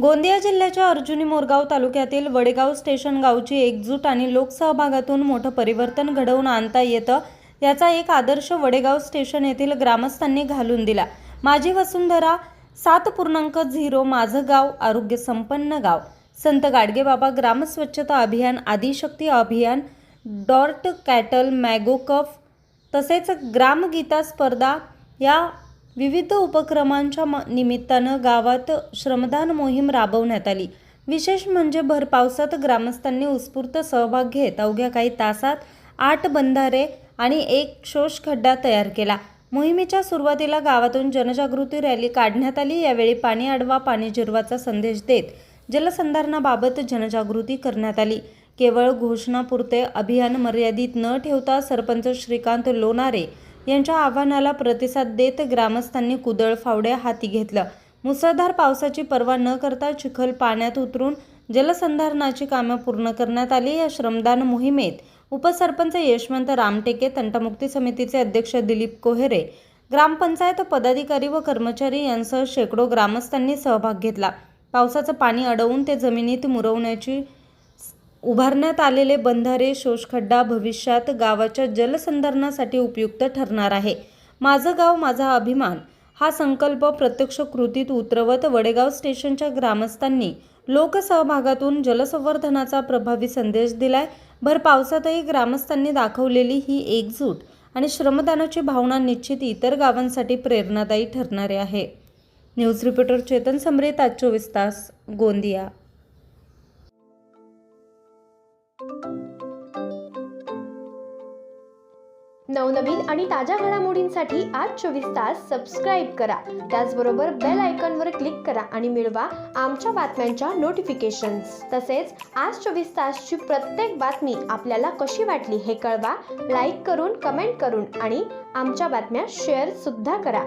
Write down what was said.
गोंदिया जिल्ह्याच्या अर्जुनी मोरगाव तालुक्यातील वडेगाव स्टेशन गावची एकजूट आणि लोकसहभागातून मोठं परिवर्तन घडवून आणता येतं याचा एक आदर्श वडेगाव स्टेशन येथील ग्रामस्थांनी घालून दिला। माझी वसुंधरा 7.0 माझं गाव आरोग्य संपन्न गाव, संत गाडगेबाबा ग्राम स्वच्छता अभियान, आदिशक्ती अभियान, डॉर्ट कॅटल मॅगो कप तसेच ग्रामगीता स्पर्धा या विविध उपक्रमांच्या निमित्तानं गावात श्रमदान मोहीम राबवण्यात आली। विशेष म्हणजे भर पावसात ग्रामस्थांनी उत्स्फूर्त सहभाग घेत अवघ्या काही तासात 8 बंधारे आणि 1 शोषखड्डा तयार केला। मोहिमेच्या सुरुवातीला गावातून जनजागृती रॅली काढण्यात आली। यावेळी पाणी अडवा पाणी जिरवाचा संदेश देत जलसंधारणाबाबत जनजागृती करण्यात आली। केवळ घोषणापुरते अभियान मर्यादित न ठेवता सरपंच श्रीकांत लोणारे यांच्या आव्हानाला प्रतिसाद देत ग्रामस्थांनी कुदळ फावड्या हाती घेतलं। मुसळधार पावसाची पर्वा न करता चिखल पाण्यात उतरून जलसंधारणाची कामे पूर्ण करण्यात आली। या श्रमदान मोहिमेत उपसरपंच यशवंत रामटेके, तंटामुक्ती समितीचे अध्यक्ष दिलीप कोहेरे, ग्रामपंचायत पदाधिकारी व कर्मचारी यांसह शेकडो ग्रामस्थांनी सहभाग घेतला। पावसाचं पाणी अडवून ते जमिनीत मुरवण्याची उभारण्यात आलेले बंधारे शोषखड्डा भविष्यात गावाच्या जलसंधारणासाठी उपयुक्त ठरणार आहे। माझं गाव माझा अभिमान हा संकल्प प्रत्यक्ष कृतीत उतरवत वडेगाव स्टेशनच्या ग्रामस्थांनी लोकसहभागातून जलसंवर्धनाचा प्रभावी संदेश दिलाय। भर पावसातही ग्रामस्थांनी दाखवलेली ही एकजूट आणि श्रमदानाची भावना निश्चित इतर गावांसाठी प्रेरणादायी ठरणारे आहे। न्यूज रिपोर्टर चेतन समरीत, आज 24 तास, गोंदिया। नवनवीन आणि ताज्या घडामोडींसाठी आज 24 तास सबस्क्राईब करा। त्याचबरोबर बेल आयकॉनवर क्लिक करा आणि मिळवा आमच्या बातम्यांच्या नोटिफिकेशन्स। तसेच आज 24 तासची प्रत्येक बातमी आपल्याला कशी वाटली हे कळवा, लाईक करून, कमेंट करून आणि आमच्या बातम्या शेअर सुद्धा करा।